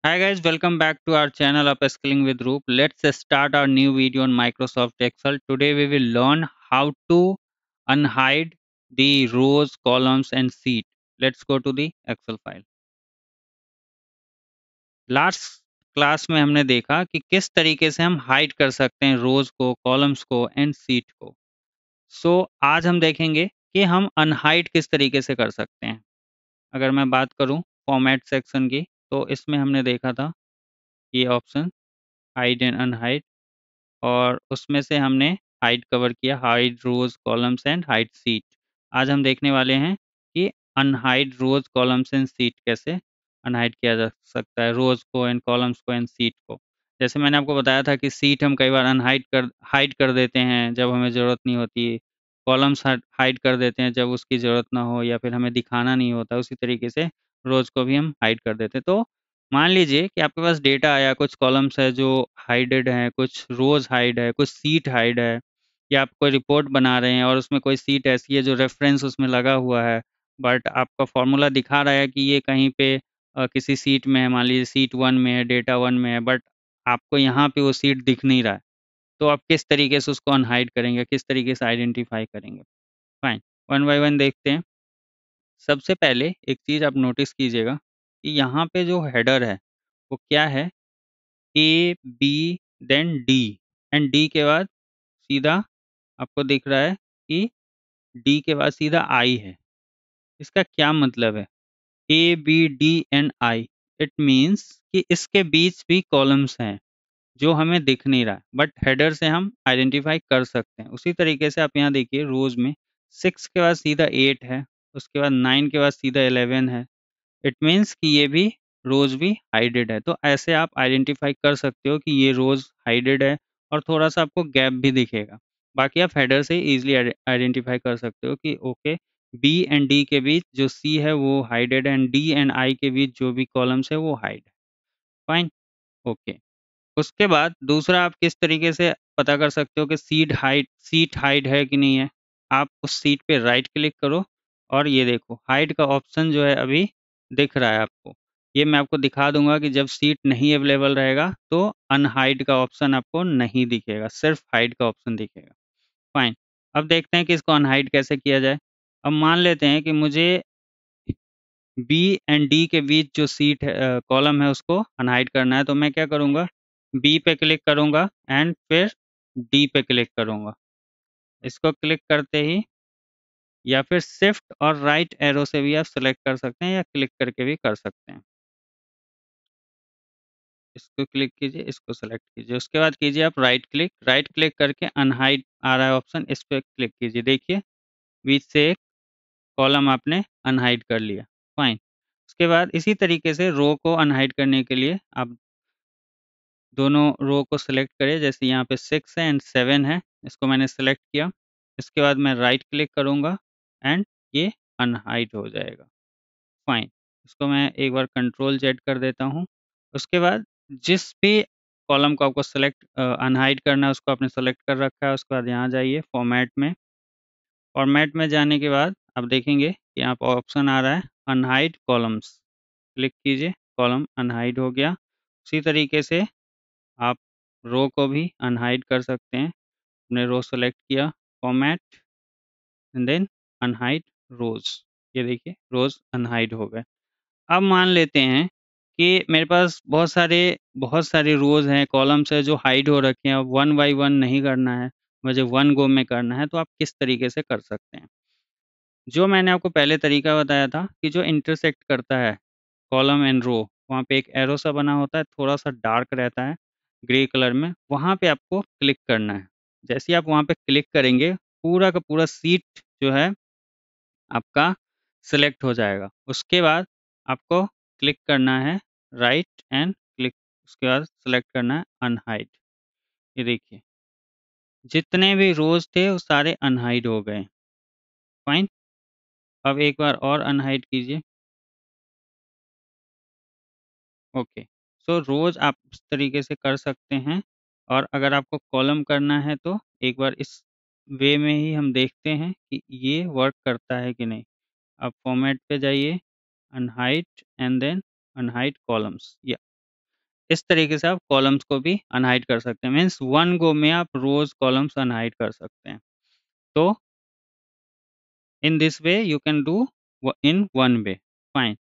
Hi guys, welcome back to our channel Upskilling with Roop. Let's start our new video on Microsoft Excel. Today we will learn how to unhide the rows, columns and sheet. Let's go to the Excel file. Last class में हमने देखा कि किस तरीके से हम hide कर सकते हैं रोज को, कॉलम्स को एंड सीट को। आज हम देखेंगे कि हम अनहाइड किस तरीके से कर सकते हैं। अगर मैं बात करूं फॉर्मेट सेक्शन की, तो इसमें हमने देखा था ये ऑप्शन हाइड एंड अनहाइड, और उसमें से हमने हाइड कवर किया, hide rows columns and hide sheet. आज हम देखने वाले हैं कि unhide rows columns and sheet कैसे अनहाइड किया जा सकता है, रोज को एंड कॉलम्स को एंड सीट को। जैसे मैंने आपको बताया था कि सीट हम कई बार हाइड कर देते हैं जब हमें ज़रूरत नहीं होती, कॉलम्स हाइड कर देते हैं जब उसकी ज़रूरत ना हो या फिर हमें दिखाना नहीं होता। उसी तरीके से रोज को भी हम हाइड कर देते हैं। तो मान लीजिए कि आपके पास डेटा आया, कुछ कॉलम्स है जो हाइडेड हैं, कुछ रोज हाइड है, कुछ सीट हाइड है, या आप कोई रिपोर्ट बना रहे हैं और उसमें कोई सीट ऐसी है जो रेफरेंस उसमें लगा हुआ है, बट आपका फॉर्मूला दिखा रहा है कि ये कहीं पे किसी सीट में है, मान लीजिए सीट 1 में है, डेटा 1 में है, बट आपको यहाँ पे वो सीट दिख नहीं रहा है। तो आप किस तरीके से उसको अनहाइड करेंगे, किस तरीके से आइडेंटिफाई करेंगे? फाइन, वन बाय वन देखते हैं। सबसे पहले एक चीज़ आप नोटिस कीजिएगा कि यहाँ पे जो हेडर है वो क्या है, A B then D, and D के बाद सीधा आपको दिख रहा है कि डी के बाद सीधा आई है। इसका क्या मतलब है? A B D and I, it means कि इसके बीच भी कॉलम्स हैं जो हमें दिख नहीं रहा है, बट हेडर से हम आइडेंटिफाई कर सकते हैं। उसी तरीके से आप यहाँ देखिए रोज में 6 के बाद सीधा 8 है, उसके बाद 9 के बाद सीधा 11 है। इट मीन्स कि ये भी रोज़ भी हाइडेड है। तो ऐसे आप आइडेंटिफाई कर सकते हो कि ये रोज़ हाइडेड है, और थोड़ा-सा आपको गैप भी दिखेगा। बाकी आप हेडर से ईज़िली आइडेंटिफाई कर सकते हो कि ओके, बी एंड डी के बीच जो सी है वो हाइडेड है, एंड डी एंड आई के बीच जो भी कॉलम्स है वो हाइड है। Fine, okay. उसके बाद दूसरा आप किस तरीके से पता कर सकते हो कि सीट हाइड है कि नहीं है? आप उस सीट पे राइट क्लिक करो, और ये देखो हाइड का ऑप्शन जो है अभी दिख रहा है आपको। ये मैं आपको दिखा दूँगा कि जब सीट नहीं अवेलेबल रहेगा तो अनहाइड का ऑप्शन आपको नहीं दिखेगा, सिर्फ हाइड का ऑप्शन दिखेगा। फाइन, अब देखते हैं कि इसको अनहाइड कैसे किया जाए। अब मान लेते हैं कि मुझे बी एंड डी के बीच जो कॉलम है उसको अनहाइड करना है, तो मैं क्या करूँगा, बी पे क्लिक करूँगा एंड फिर डी पे क्लिक करूँगा। इसको क्लिक करते ही, या फिर शिफ्ट और राइट एरो से भी आप सेलेक्ट कर सकते हैं या क्लिक करके भी कर सकते हैं। इसको क्लिक कीजिए, इसको सेलेक्ट कीजिए, उसके बाद कीजिए आप राइट क्लिक करके अनहाइड आ रहा है ऑप्शन, इस पे क्लिक कीजिए। देखिए बीच से एक कॉलम आपने अनहाइड कर लिया। फाइन, उसके बाद इसी तरीके से रो को अनहाइड करने के लिए आप दोनों रो को सिलेक्ट करिए। जैसे यहाँ पे 6 है एंड 7 है, इसको मैंने सेलेक्ट किया। इसके बाद मैं राइट क्लिक करूँगा एंड ये अनहाइड हो जाएगा। फाइन, इसको मैं एक बार कंट्रोल जेड कर देता हूँ। उसके बाद जिस भी कॉलम को आपको अनहाइड करना है उसको आपने सेलेक्ट कर रखा है। उसके बाद यहाँ जाइए फॉर्मेट में जाने के बाद आप देखेंगे कि यहाँ पर ऑप्शन आ रहा है अनहाइड कॉलम्स। क्लिक कीजिए, कॉलम अनहाइड हो गया। उसी तरीके से आप रो को भी अनहाइड कर सकते हैं। हमने रो सेलेक्ट किया, फॉर्मेट एंड देन अनहाइड रोज। ये देखिए रोज अनहाइड हो गए। अब मान लेते हैं कि मेरे पास बहुत सारे रोज हैं, कॉलम्स हैं जो हाइड हो रखे हैं, अब वन बाय वन नहीं करना है, मुझे वन गो में करना है। तो आप किस तरीके से कर सकते हैं? जो मैंने आपको पहले तरीका बताया था कि जो इंटरसेक्ट करता है कॉलम एंड रो, वहाँ पे एक एरो सा बना होता है, थोड़ा-सा डार्क रहता है, ग्रे कलर में, वहाँ पे आपको क्लिक करना है। जैसे ही आप वहाँ पे क्लिक करेंगे, पूरा का पूरा सीट जो है आपका सिलेक्ट हो जाएगा। उसके बाद आपको क्लिक करना है राइट एंड क्लिक, उसके बाद सेलेक्ट करना है अनहाइड। ये देखिए, जितने भी रोज़ थे वो सारे अनहाइड हो गए। फाइन, अब एक बार और अनहाइड कीजिए। ओके, सो रोज़ आप इस तरीके से कर सकते हैं, और अगर आपको कॉलम करना है तो एक बार इस वे में ही हम देखते हैं कि ये वर्क करता है कि नहीं। आप फॉर्मेट पे जाइए, unhide and then unhide columns, या इस तरीके से आप कॉलम्स को भी अनहाइड कर सकते हैं, मीन्स वन गो में आप रोज कॉलम्स अनहाइड कर सकते हैं। तो in this way you can do in one way. Fine.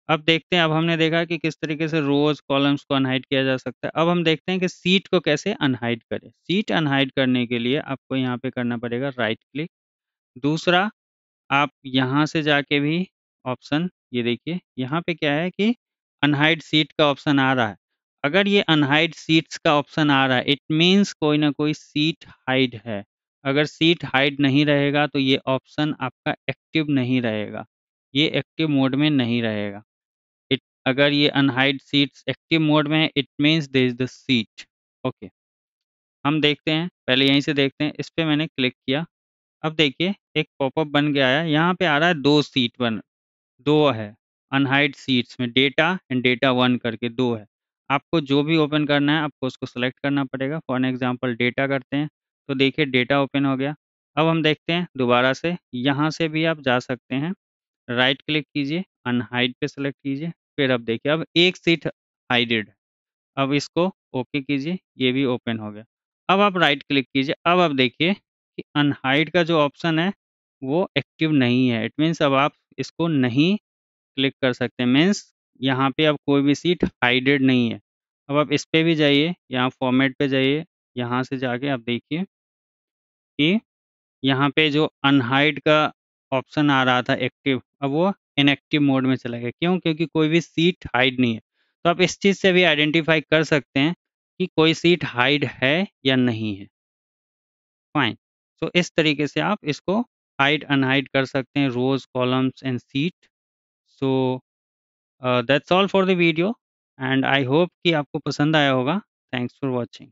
अब देखते हैं, अब हमने देखा कि किस तरीके से रोज कॉलम्स को अनहाइड किया जा सकता है। अब हम देखते हैं कि सीट को कैसे अनहाइड करें। सीट अनहाइड करने के लिए आपको यहाँ पे करना पड़ेगा राइट क्लिक। दूसरा, आप यहाँ से जाके भी ऑप्शन, ये देखिए यहाँ पे क्या है कि अनहाइड सीट का ऑप्शन आ रहा है। अगर ये अनहाइड सीट्स का ऑप्शन आ रहा है, इट मीन्स कोई ना कोई सीट हाइड है। अगर सीट हाइड नहीं रहेगा तो ये ऑप्शन आपका एक्टिव नहीं रहेगा, ये एक्टिव मोड में नहीं रहेगा। इट अगर ये अनहाइड सीट्स एक्टिव मोड में है, it means there is the sheet. Okay, हम देखते हैं, पहले यहीं से देखते हैं। इस पे मैंने क्लिक किया। अब देखिए एक पॉपअप बन गया है, यहाँ पे आ रहा है 2 सीट बन 2 है, अनहाइड सीट्स में डेटा एंड डेटा 1 करके 2 है। आपको जो भी ओपन करना है आपको उसको सेलेक्ट करना पड़ेगा। फॉर एग्जांपल डेटा करते हैं, तो देखिए डेटा ओपन हो गया। अब हम देखते हैं दोबारा से, यहाँ से भी आप जा सकते हैं। राइट क्लिक कीजिए, अनहाइड पे सेलेक्ट कीजिए, फिर अब देखिए अब एक सीट हाइडेड है। अब इसको ओके कीजिए, ये भी ओपन हो गया। अब आप राइट क्लिक कीजिए, अब आप देखिए कि अनहाइड का जो ऑप्शन है वो एक्टिव नहीं है। इट मीन्स अब आप इसको नहीं क्लिक कर सकते, मीन्स यहाँ पे अब कोई भी सीट हाइडेड नहीं है। अब आप इस पे भी जाइए, यहाँ फॉर्मेट पे जाइए, यहाँ से जाके आप देखिए कि यहाँ पे जो अनहाइड का ऑप्शन आ रहा था एक्टिव, अब वो इनएक्टिव मोड में चला गया। क्यों? क्योंकि कोई भी सीट हाइड नहीं है। तो आप इस चीज़ से भी आइडेंटिफाई कर सकते हैं कि कोई सीट हाइड है या नहीं है। फाइन। सो इस तरीके से आप इसको हाइड अनहाइड कर सकते हैं, rows columns and sheet. So that's all for the video and I hope कि आपको पसंद आया होगा। Thanks for watching.